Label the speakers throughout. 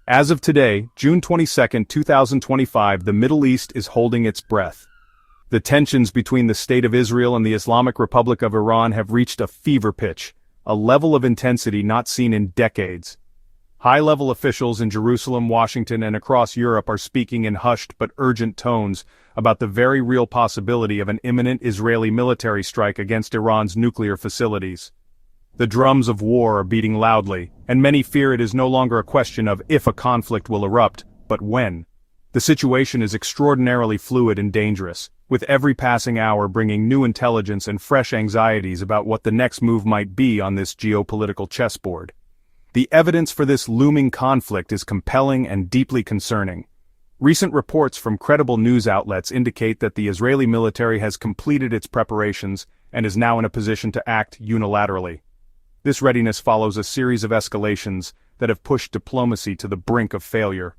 Speaker 1: As of today, June 22, 2025, the Middle East is holding its breath. The tensions between the State of Israel and the Islamic Republic of Iran have reached a fever pitch, a level of intensity not seen in decades. High-level officials in Jerusalem, Washington, and across Europe are speaking in hushed but urgent tones about the very real possibility of an imminent Israeli military strike against Iran's nuclear facilities. The drums of war are beating loudly, and many fear it is no longer a question of if a conflict will erupt, but when. The situation is extraordinarily fluid and dangerous, with every passing hour bringing new intelligence and fresh anxieties about what the next move might be on this geopolitical chessboard. The evidence for this looming conflict is compelling and deeply concerning. Recent reports from credible news outlets indicate that the Israeli military has completed its preparations and is now in a position to act unilaterally. This readiness follows a series of escalations that have pushed diplomacy to the brink of failure.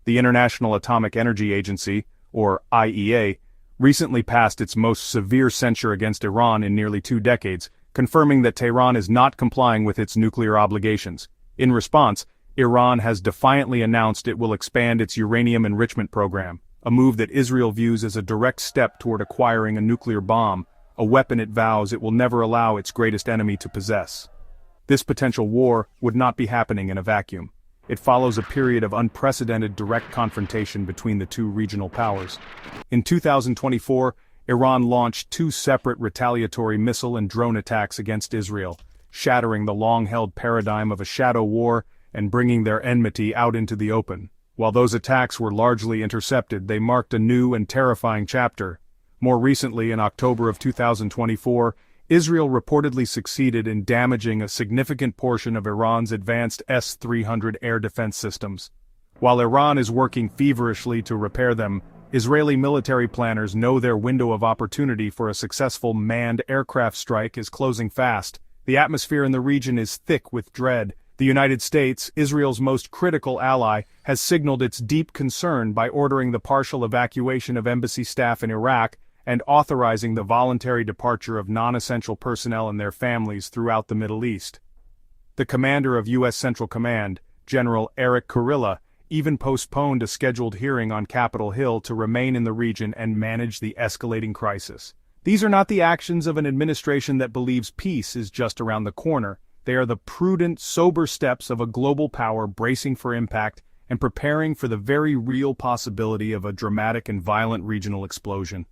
Speaker 1: The International Atomic Energy Agency, or IEA, recently passed its most severe censure against Iran in nearly 2 decades, confirming that Tehran is not complying with its nuclear obligations. In response, Iran has defiantly announced it will expand its uranium enrichment program, a move that Israel views as a direct step toward acquiring a nuclear bomb, a weapon it vows it will never allow its greatest enemy to possess. This potential war would not be happening in a vacuum. It follows a period of unprecedented direct confrontation between the two regional powers. In 2024, Iran launched 2 separate retaliatory missile and drone attacks against Israel, shattering the long-held paradigm of a shadow war and bringing their enmity out into the open. While those attacks were largely intercepted, they marked a new and terrifying chapter. More recently, in October of 2024, Israel reportedly succeeded in damaging a significant portion of Iran's advanced S-300 air defense systems. While Iran is working feverishly to repair them, Israeli military planners know their window of opportunity for a successful manned aircraft strike is closing fast. The atmosphere in the region is thick with dread. The United States, Israel's most critical ally, has signaled its deep concern by ordering the partial evacuation of embassy staff in Iraq and authorizing the voluntary departure of non-essential personnel and their families throughout the Middle East. The commander of U.S. Central Command, General Eric Kurilla, even postponed a scheduled hearing on Capitol Hill to remain in the region and manage the escalating crisis. These are not the actions of an administration that believes peace is just around the corner. They are the prudent, sober steps of a global power bracing for impact and preparing for the very real possibility of a dramatic and violent regional explosion.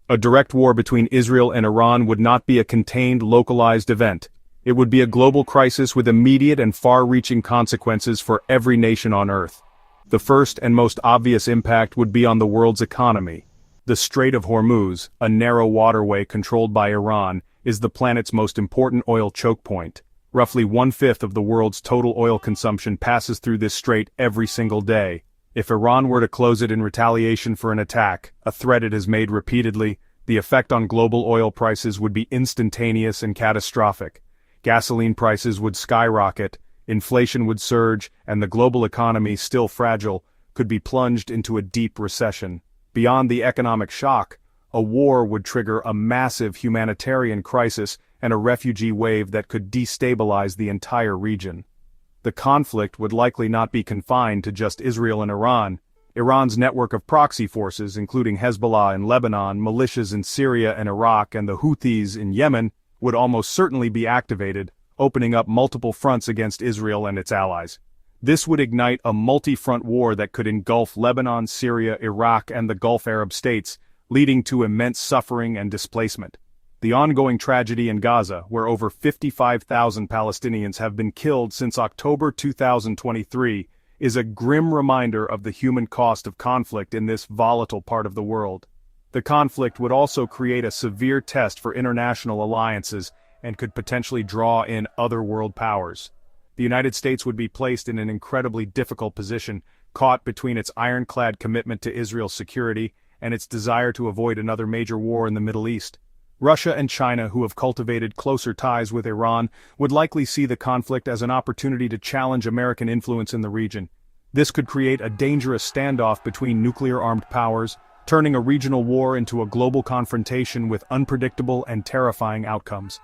Speaker 1: A direct war between Israel and Iran would not be a contained, localized event. It would be a global crisis with immediate and far-reaching consequences for every nation on Earth. The first and most obvious impact would be on the world's economy. The Strait of Hormuz, a narrow waterway controlled by Iran, is the planet's most important oil choke point. Roughly 1/5 of the world's total oil consumption passes through this strait every single day. If Iran were to close it in retaliation for an attack, a threat it has made repeatedly, the effect on global oil prices would be instantaneous and catastrophic. Gasoline prices would skyrocket, inflation would surge, and the global economy, still fragile, could be plunged into a deep recession. Beyond the economic shock, a war would trigger a massive humanitarian crisis and a refugee wave that could destabilize the entire region. The conflict would likely not be confined to just Israel and Iran. Iran's network of proxy forces, including Hezbollah in Lebanon, militias in Syria and Iraq, and the Houthis in Yemen, would almost certainly be activated, opening up multiple fronts against Israel and its allies. This would ignite a multi-front war that could engulf Lebanon, Syria, Iraq, and the Gulf Arab states, leading to immense suffering and displacement. The ongoing tragedy in Gaza, where over 55,000 Palestinians have been killed since October 2023, is a grim reminder of the human cost of conflict in this volatile part of the world. The conflict would also create a severe test for international alliances and could potentially draw in other world powers. The United States would be placed in an incredibly difficult position, caught between its ironclad commitment to Israel's security and its desire to avoid another major war in the Middle East. Russia and China, who have cultivated closer ties with Iran, would likely see the conflict as an opportunity to challenge American influence in the region. This could create a dangerous standoff between nuclear-armed powers, turning a regional war into a global confrontation with unpredictable and terrifying outcomes.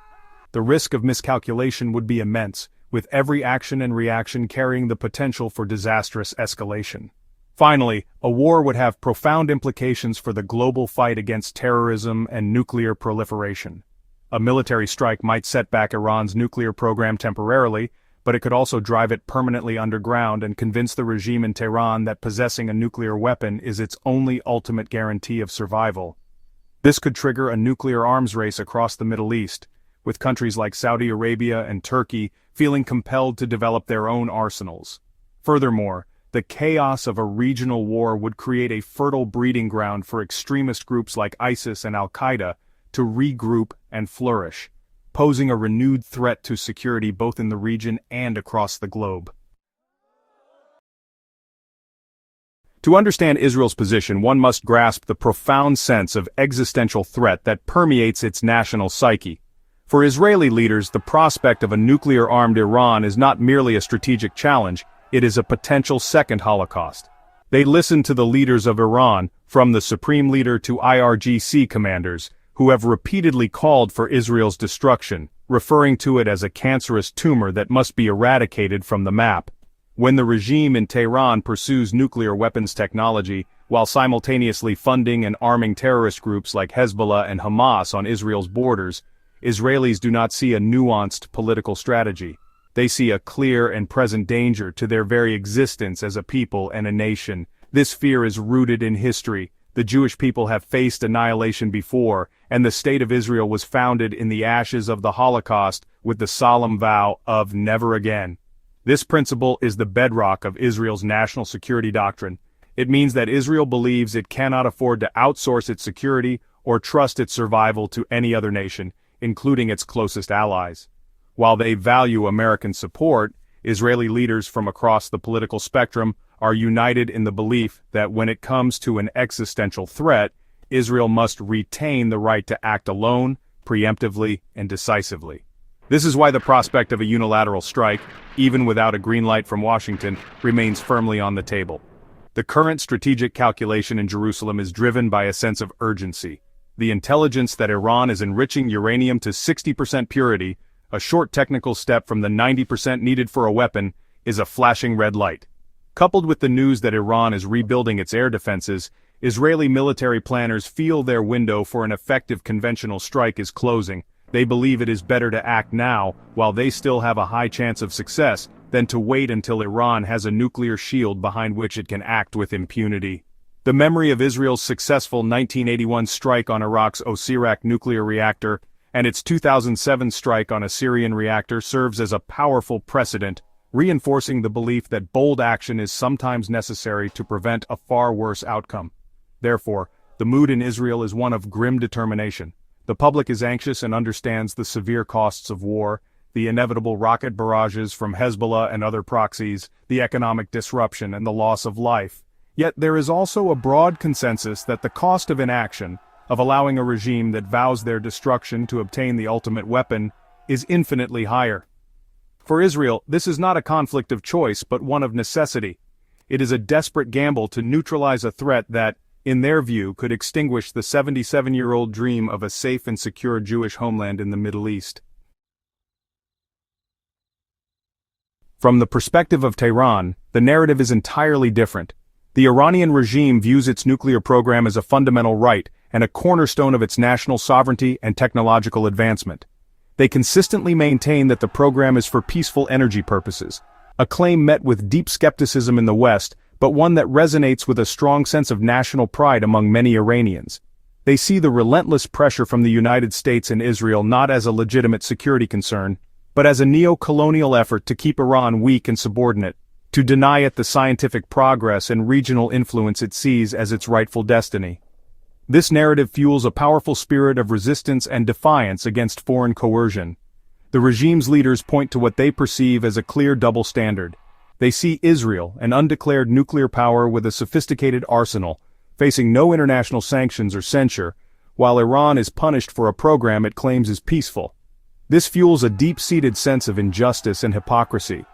Speaker 1: The risk of miscalculation would be immense, with every action and reaction carrying the potential for disastrous escalation. Finally, a war would have profound implications for the global fight against terrorism and nuclear proliferation. A military strike might set back Iran's nuclear program temporarily, but it could also drive it permanently underground and convince the regime in Tehran that possessing a nuclear weapon is its only ultimate guarantee of survival. This could trigger a nuclear arms race across the Middle East, with countries like Saudi Arabia and Turkey feeling compelled to develop their own arsenals. Furthermore, the chaos of a regional war would create a fertile breeding ground for extremist groups like ISIS and Al-Qaeda to regroup and flourish, posing a renewed threat to security both in the region and across the globe. To understand Israel's position, one must grasp the profound sense of existential threat that permeates its national psyche. For Israeli leaders, the prospect of a nuclear-armed Iran is not merely a strategic challenge, it is a potential second Holocaust. They listen to the leaders of Iran, from the supreme leader to IRGC commanders, who have repeatedly called for Israel's destruction, referring to it as a cancerous tumor that must be eradicated from the map. When the regime in Tehran pursues nuclear weapons technology, while simultaneously funding and arming terrorist groups like Hezbollah and Hamas on Israel's borders, Israelis do not see a nuanced political strategy. They see a clear and present danger to their very existence as a people and a nation. This fear is rooted in history. The Jewish people have faced annihilation before, and the State of Israel was founded in the ashes of the Holocaust with the solemn vow of never again. This principle is the bedrock of Israel's national security doctrine. It means that Israel believes it cannot afford to outsource its security or trust its survival to any other nation, including its closest allies. While they value American support, Israeli leaders from across the political spectrum are united in the belief that when it comes to an existential threat, Israel must retain the right to act alone, preemptively, and decisively. This is why the prospect of a unilateral strike, even without a green light from Washington, remains firmly on the table. The current strategic calculation in Jerusalem is driven by a sense of urgency. The intelligence that Iran is enriching uranium to 60% purity, a short technical step from the 90% needed for a weapon, is a flashing red light. Coupled with the news that Iran is rebuilding its air defenses, Israeli military planners feel their window for an effective conventional strike is closing. They believe it is better to act now, while they still have a high chance of success, than to wait until Iran has a nuclear shield behind which it can act with impunity. The memory of Israel's successful 1981 strike on Iraq's Osirak nuclear reactor and its 2007 strike on a Syrian reactor serves as a powerful precedent, reinforcing the belief that bold action is sometimes necessary to prevent a far worse outcome. Therefore, the mood in Israel is one of grim determination. The public is anxious and understands the severe costs of war, the inevitable rocket barrages from Hezbollah and other proxies, the economic disruption and the loss of life. Yet there is also a broad consensus that the cost of inaction, of allowing a regime that vows their destruction to obtain the ultimate weapon, is infinitely higher. For Israel, this is not a conflict of choice but one of necessity. It is a desperate gamble to neutralize a threat that, in their view, could extinguish the 77-year-old dream of a safe and secure Jewish homeland in the Middle East. From the perspective of Tehran, the narrative is entirely different. The Iranian regime views its nuclear program as a fundamental right and a cornerstone of its national sovereignty and technological advancement. They consistently maintain that the program is for peaceful energy purposes, a claim met with deep skepticism in the West, but one that resonates with a strong sense of national pride among many Iranians. They see the relentless pressure from the United States and Israel not as a legitimate security concern, but as a neo-colonial effort to keep Iran weak and subordinate, to deny it the scientific progress and regional influence it sees as its rightful destiny. This narrative fuels a powerful spirit of resistance and defiance against foreign coercion. The regime's leaders point to what they perceive as a clear double standard. They see Israel, an undeclared nuclear power with a sophisticated arsenal, facing no international sanctions or censure, while Iran is punished for a program it claims is peaceful. This fuels a deep-seated sense of injustice and hypocrisy.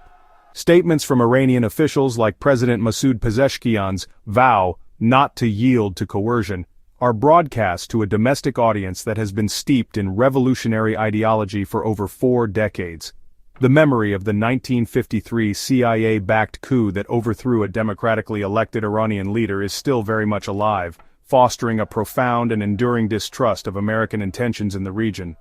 Speaker 1: Statements from Iranian officials like President Masoud Pezeshkian's vow not to yield to coercion are broadcast to a domestic audience that has been steeped in revolutionary ideology for over 4 decades. The memory of the 1953 CIA-backed coup that overthrew a democratically elected Iranian leader is still very much alive, fostering a profound and enduring distrust of American intentions in the region.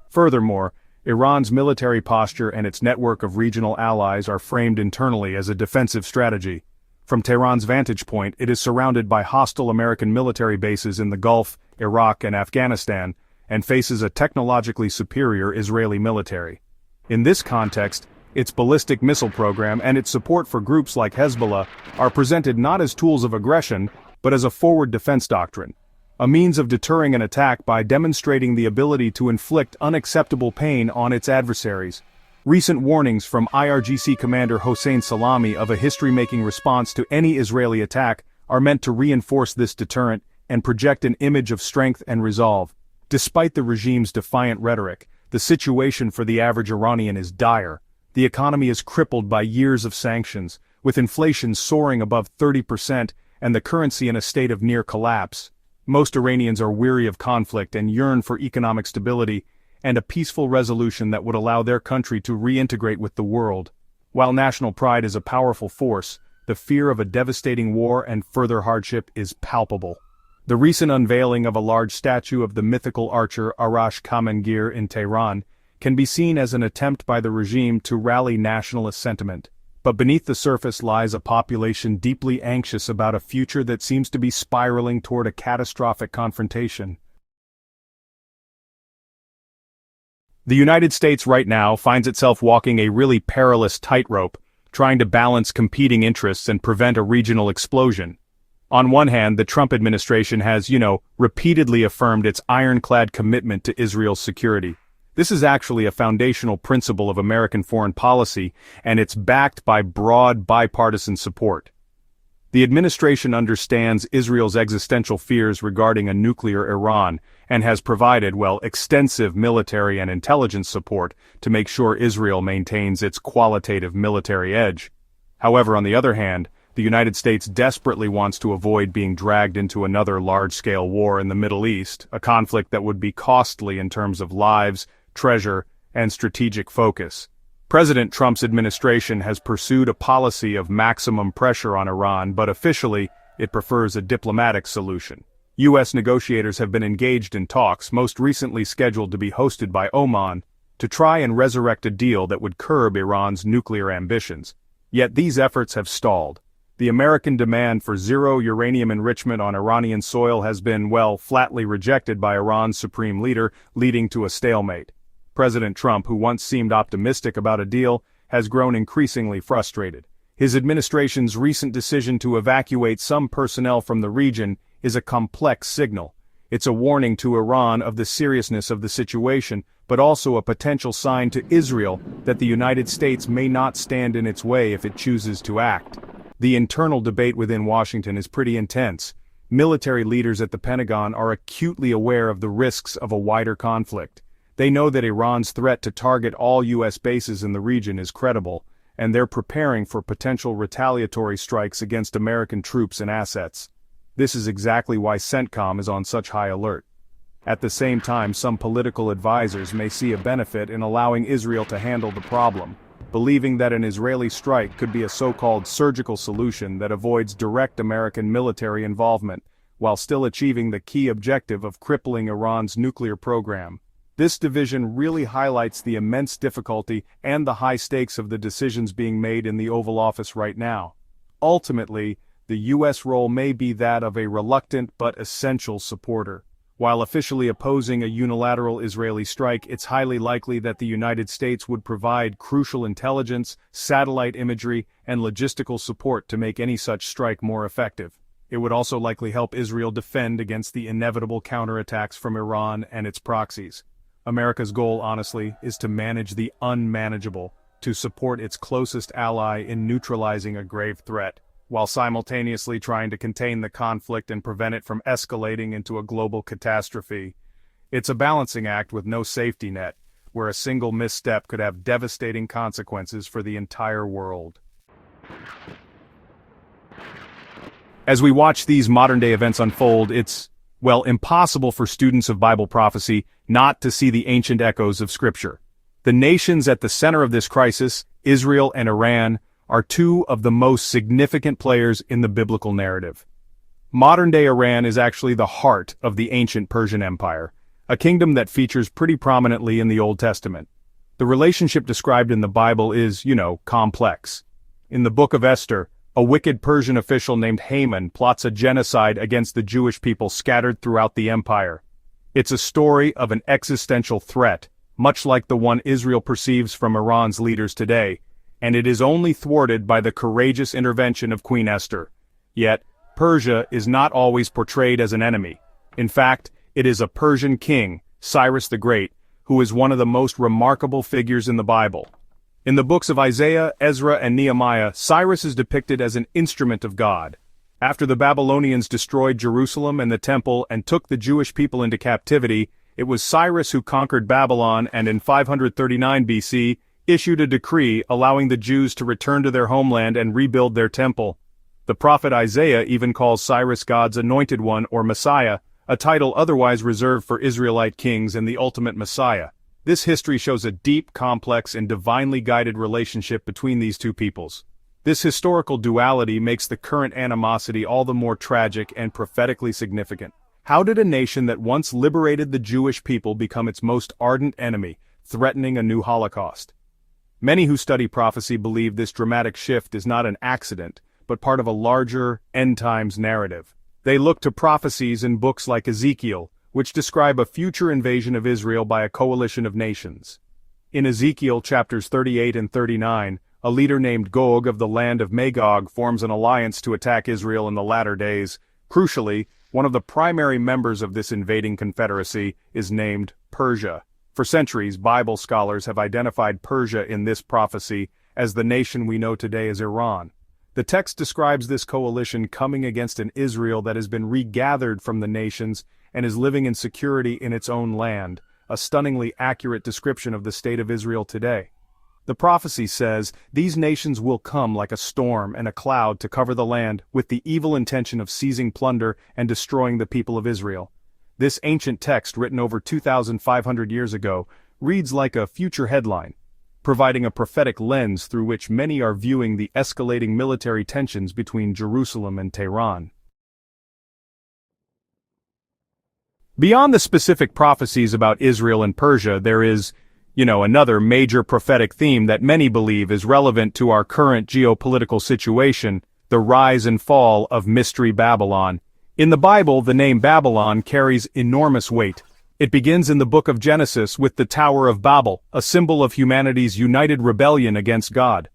Speaker 1: Furthermore, Iran's military posture and its network of regional allies are framed internally as a defensive strategy. From Tehran's vantage point, it is surrounded by hostile American military bases in the Gulf, Iraq, and Afghanistan, and faces a technologically superior Israeli military. In this context, its ballistic missile program and its support for groups like Hezbollah are presented not as tools of aggression, but as a forward defense doctrine, a means of deterring an attack by demonstrating the ability to inflict unacceptable pain on its adversaries. Recent warnings from IRGC Commander Hossein Salami of a history-making response to any Israeli attack are meant to reinforce this deterrent and project an image of strength and resolve. Despite the regime's defiant rhetoric, the situation for the average Iranian is dire. The economy is crippled by years of sanctions, with inflation soaring above 30% and the currency in a state of near collapse. Most Iranians are weary of conflict and yearn for economic stability and a peaceful resolution that would allow their country to reintegrate with the world. While national pride is a powerful force, the fear of a devastating war and further hardship is palpable. The recent unveiling of a large statue of the mythical archer Arash Kamengir in Tehran can be seen as an attempt by the regime to rally nationalist sentiment. But beneath the surface lies a population deeply anxious about a future that seems to be spiraling toward a catastrophic confrontation. The United States right now finds itself walking a really perilous tightrope, trying to balance competing interests and prevent a regional explosion. On one hand, the Trump administration has, repeatedly affirmed its ironclad commitment to Israel's security. This is actually a foundational principle of American foreign policy, and it's backed by broad bipartisan support. The administration understands Israel's existential fears regarding a nuclear Iran, and has provided, extensive military and intelligence support to make sure Israel maintains its qualitative military edge. However, on the other hand, the United States desperately wants to avoid being dragged into another large-scale war in the Middle East, a conflict that would be costly in terms of lives, treasure, and strategic focus. President Trump's administration has pursued a policy of maximum pressure on Iran, but officially, it prefers a diplomatic solution. U.S. negotiators have been engaged in talks, most recently scheduled to be hosted by Oman, to try and resurrect a deal that would curb Iran's nuclear ambitions. Yet these efforts have stalled. The American demand for zero uranium enrichment on Iranian soil has been, flatly rejected by Iran's supreme leader, leading to a stalemate. President Trump, who once seemed optimistic about a deal, has grown increasingly frustrated. His administration's recent decision to evacuate some personnel from the region is a complex signal. It's a warning to Iran of the seriousness of the situation, but also a potential sign to Israel that the United States may not stand in its way if it chooses to act. The internal debate within Washington is pretty intense. Military leaders at the Pentagon are acutely aware of the risks of a wider conflict. They know that Iran's threat to target all U.S. bases in the region is credible, and they're preparing for potential retaliatory strikes against American troops and assets. This is exactly why CENTCOM is on such high alert. At the same time, some political advisors may see a benefit in allowing Israel to handle the problem, believing that an Israeli strike could be a so-called surgical solution that avoids direct American military involvement, while still achieving the key objective of crippling Iran's nuclear program. This division really highlights the immense difficulty and the high stakes of the decisions being made in the Oval Office right now. Ultimately, the U.S. role may be that of a reluctant but essential supporter. While officially opposing a unilateral Israeli strike, it's highly likely that the United States would provide crucial intelligence, satellite imagery, and logistical support to make any such strike more effective. It would also likely help Israel defend against the inevitable counterattacks from Iran and its proxies. America's goal, honestly, is to manage the unmanageable, to support its closest ally in neutralizing a grave threat, while simultaneously trying to contain the conflict and prevent it from escalating into a global catastrophe. It's a balancing act with no safety net, where a single misstep could have devastating consequences for the entire world. As we watch these modern-day events unfold, it's, impossible for students of Bible prophecy not to see the ancient echoes of Scripture. The nations at the center of this crisis, Israel and Iran, are two of the most significant players in the biblical narrative. Modern-day Iran is actually the heart of the ancient Persian Empire, a kingdom that features pretty prominently in the Old Testament. The relationship described in the Bible is, complex. In the book of Esther, a wicked Persian official named Haman plots a genocide against the Jewish people scattered throughout the empire. It's a story of an existential threat, much like the one Israel perceives from Iran's leaders today, and it is only thwarted by the courageous intervention of Queen Esther. Yet, Persia is not always portrayed as an enemy. In fact, it is a Persian king, Cyrus the Great, who is one of the most remarkable figures in the Bible. In the books of Isaiah, Ezra, and Nehemiah, Cyrus is depicted as an instrument of God. After the Babylonians destroyed Jerusalem and the temple and took the Jewish people into captivity, it was Cyrus who conquered Babylon and in 539 BC, issued a decree allowing the Jews to return to their homeland and rebuild their temple. The prophet Isaiah even calls Cyrus God's anointed one or Messiah, a title otherwise reserved for Israelite kings and the ultimate Messiah. This history shows a deep, complex, and divinely guided relationship between these two peoples. This historical duality makes the current animosity all the more tragic and prophetically significant. How did a nation that once liberated the Jewish people become its most ardent enemy, threatening a new Holocaust? Many who study prophecy believe this dramatic shift is not an accident, but part of a larger, end-times narrative. They look to prophecies in books like Ezekiel, which describe a future invasion of Israel by a coalition of nations. In Ezekiel chapters 38 and 39, a leader named Gog of the land of Magog forms an alliance to attack Israel in the latter days. Crucially, one of the primary members of this invading confederacy is named Persia. For centuries, Bible scholars have identified Persia in this prophecy as the nation we know today as Iran. The text describes this coalition coming against an Israel that has been regathered from the nations and is living in security in its own land, a stunningly accurate description of the state of Israel today. The prophecy says, "These nations will come like a storm and a cloud to cover the land, with the evil intention of seizing plunder and destroying the people of Israel." This ancient text, written over 2,500 years ago, reads like a future headline, providing a prophetic lens through which many are viewing the escalating military tensions between Jerusalem and Tehran. Beyond the specific prophecies about Israel and Persia, there is, another major prophetic theme that many believe is relevant to our current geopolitical situation, the rise and fall of Mystery Babylon. In the Bible, the name Babylon carries enormous weight. It begins in the book of Genesis with the Tower of Babel, a symbol of humanity's united rebellion against God.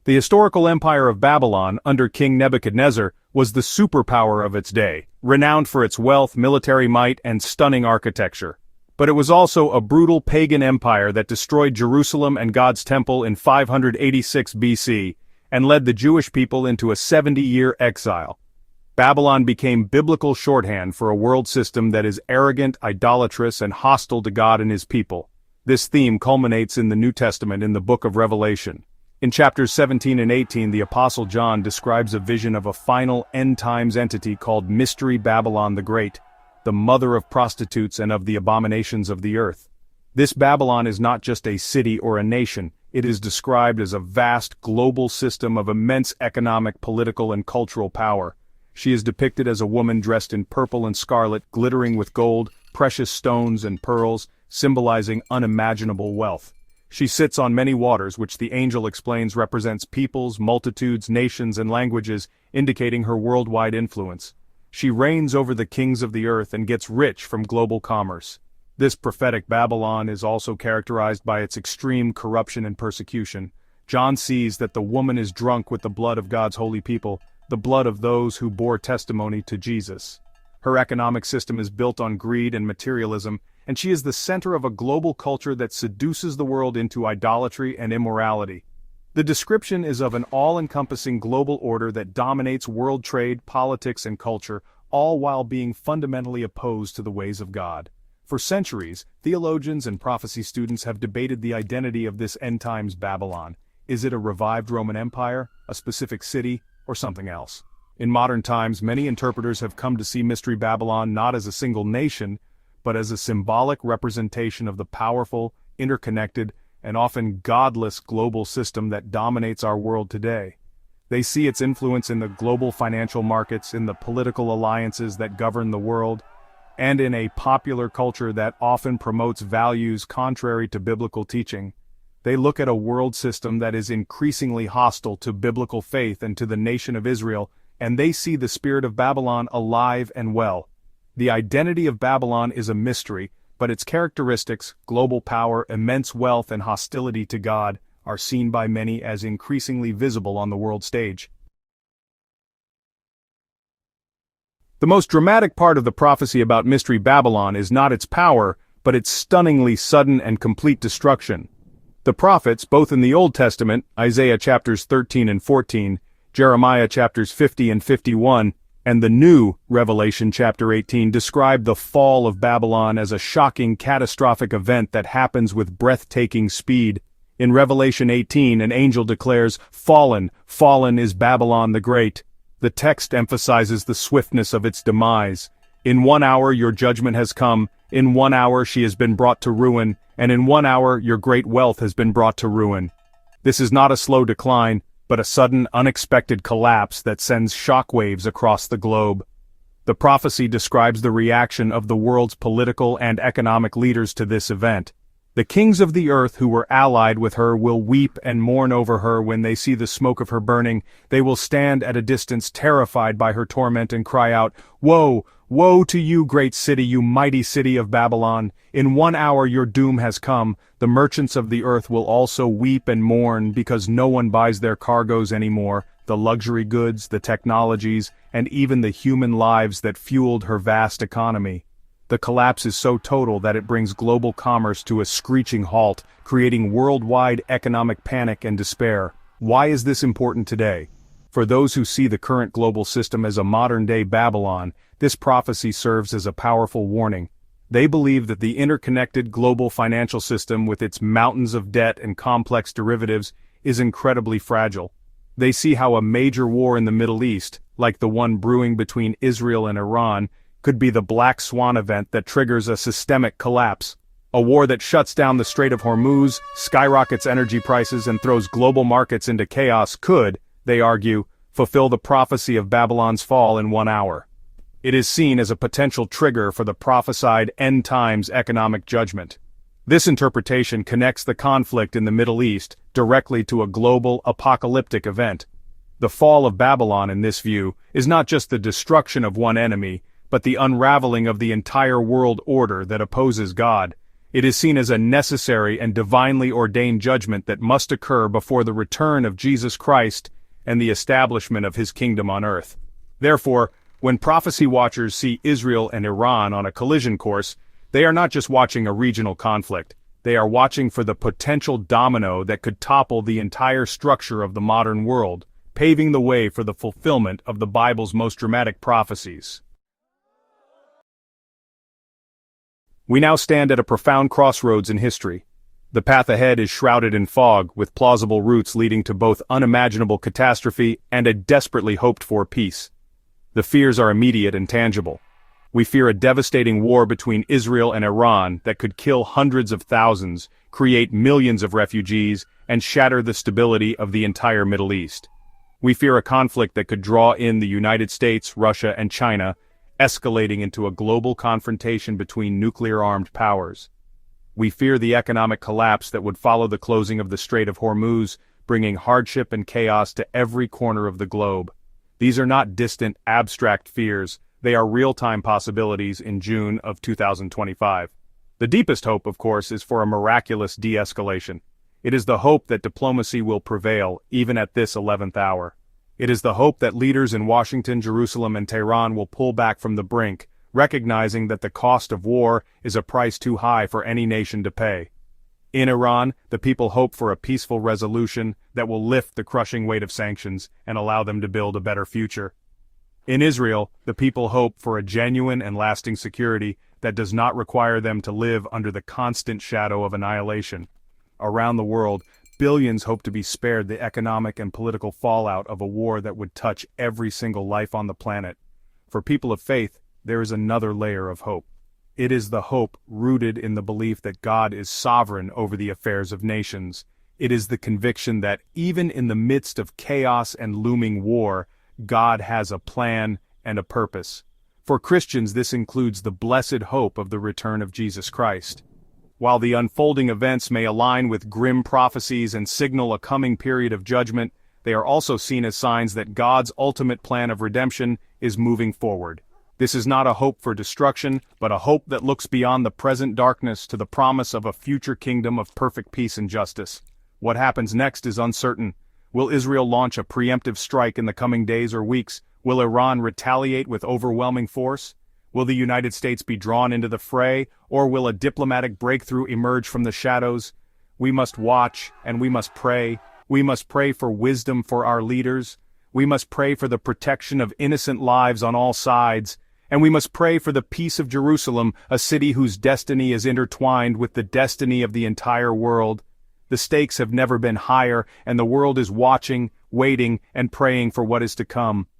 Speaker 1: The historical empire of Babylon, under King Nebuchadnezzar, was the superpower of its day, renowned for its wealth, military might, and stunning architecture. But it was also a brutal pagan empire that destroyed Jerusalem and God's temple in 586 BC, and led the Jewish people into a 70-year exile. Babylon became biblical shorthand for a world system that is arrogant, idolatrous, and hostile to God and His people. This theme culminates in the New Testament in the book of Revelation. In chapters 17 and 18, the Apostle John describes a vision of a final end-times entity called Mystery Babylon the Great, the mother of prostitutes and of the abominations of the earth. This Babylon is not just a city or a nation, it is described as a vast global system of immense economic, political, and cultural power. She is depicted as a woman dressed in purple and scarlet, glittering with gold, precious stones, and pearls, symbolizing unimaginable wealth. She sits on many waters, which the angel explains represents peoples, multitudes, nations, and languages, indicating her worldwide influence. She reigns over the kings of the earth and gets rich from global commerce. This prophetic Babylon is also characterized by its extreme corruption and persecution. John sees that the woman is drunk with the blood of God's holy people, the blood of those who bore testimony to Jesus. Her economic system is built on greed and materialism, and she is the center of a global culture that seduces the world into idolatry and immorality. The description is of an all-encompassing global order that dominates world trade, politics, and culture, all while being fundamentally opposed to the ways of God. For centuries, theologians and prophecy students have debated the identity of this end-times Babylon. Is it a revived Roman Empire, a specific city, or something else? In modern times, many interpreters have come to see Mystery Babylon not as a single nation, but as a symbolic representation of the powerful, interconnected, and often godless global system that dominates our world today. They see its influence in the global financial markets, in the political alliances that govern the world, and in a popular culture that often promotes values contrary to biblical teaching. They look at a world system that is increasingly hostile to biblical faith and to the nation of Israel, and they see the spirit of Babylon alive and well. The identity of Babylon is a mystery, but its characteristics, global power, immense wealth, and hostility to God, are seen by many as increasingly visible on the world stage. The most dramatic part of the prophecy about Mystery Babylon is not its power, but its stunningly sudden and complete destruction. The prophets, both in the Old Testament, Isaiah chapters 13 and 14, Jeremiah chapters 50 and 51, and the new Revelation chapter 18 describe the fall of Babylon as a shocking, catastrophic event that happens with breathtaking speed. In Revelation 18, an angel declares, "Fallen, fallen is Babylon the Great." The text emphasizes the swiftness of its demise. In 1 hour your judgment has come, in 1 hour she has been brought to ruin, and in 1 hour your great wealth has been brought to ruin. This is not a slow decline, but a sudden, unexpected collapse that sends shockwaves across the globe. The prophecy describes the reaction of the world's political and economic leaders to this event. The kings of the earth who were allied with her will weep and mourn over her when they see the smoke of her burning. They will stand at a distance terrified by her torment and cry out, "Woe, woe to you, great city, you mighty city of Babylon! In 1 hour your doom has come." The merchants of the earth will also weep and mourn because no one buys their cargoes anymore, the luxury goods, the technologies, and even the human lives that fueled her vast economy. The collapse is so total that it brings global commerce to a screeching halt, creating worldwide economic panic and despair. Why is this important today? For those who see the current global system as a modern-day Babylon, this prophecy serves as a powerful warning. They believe that the interconnected global financial system with its mountains of debt and complex derivatives is incredibly fragile. They see how a major war in the Middle East, like the one brewing between Israel and Iran, could be the black swan event that triggers a systemic collapse. A war that shuts down the Strait of Hormuz, skyrockets energy prices, and throws global markets into chaos could, they argue, fulfill the prophecy of Babylon's fall in 1 hour. It is seen as a potential trigger for the prophesied end times economic judgment. This interpretation connects the conflict in the Middle East directly to a global apocalyptic event. The fall of Babylon, in this view, is not just the destruction of one enemy, but the unraveling of the entire world order that opposes God. It is seen as a necessary and divinely ordained judgment that must occur before the return of Jesus Christ and the establishment of his kingdom on earth. Therefore, when prophecy watchers see Israel and Iran on a collision course, they are not just watching a regional conflict. They are watching for the potential domino that could topple the entire structure of the modern world, paving the way for the fulfillment of the Bible's most dramatic prophecies. We now stand at a profound crossroads in history. The path ahead is shrouded in fog, with plausible routes leading to both unimaginable catastrophe and a desperately hoped-for peace. The fears are immediate and tangible. We fear a devastating war between Israel and Iran that could kill hundreds of thousands, create millions of refugees, and shatter the stability of the entire Middle East. We fear a conflict that could draw in the United States, Russia, and China, escalating into a global confrontation between nuclear-armed powers. We fear the economic collapse that would follow the closing of the Strait of Hormuz, bringing hardship and chaos to every corner of the globe. These are not distant, abstract fears. They are real-time possibilities in June of 2025. The deepest hope, of course, is for a miraculous de-escalation. It is the hope that diplomacy will prevail, even at this 11th hour. It is the hope that leaders in Washington, Jerusalem, and Tehran will pull back from the brink, recognizing that the cost of war is a price too high for any nation to pay. In Iran, the people hope for a peaceful resolution that will lift the crushing weight of sanctions and allow them to build a better future. In Israel, the people hope for a genuine and lasting security that does not require them to live under the constant shadow of annihilation. Around the world, billions hope to be spared the economic and political fallout of a war that would touch every single life on the planet. For people of faith, there is another layer of hope. It is the hope rooted in the belief that God is sovereign over the affairs of nations. It is the conviction that even in the midst of chaos and looming war, God has a plan and a purpose. For Christians, this includes the blessed hope of the return of Jesus Christ. While the unfolding events may align with grim prophecies and signal a coming period of judgment, they are also seen as signs that God's ultimate plan of redemption is moving forward. This is not a hope for destruction, but a hope that looks beyond the present darkness to the promise of a future kingdom of perfect peace and justice. What happens next is uncertain. Will Israel launch a preemptive strike in the coming days or weeks? Will Iran retaliate with overwhelming force? Will the United States be drawn into the fray, or will a diplomatic breakthrough emerge from the shadows? We must watch, and we must pray. We must pray for wisdom for our leaders. We must pray for the protection of innocent lives on all sides. And we must pray for the peace of Jerusalem, a city whose destiny is intertwined with the destiny of the entire world. The stakes have never been higher, and the world is watching, waiting, and praying for what is to come.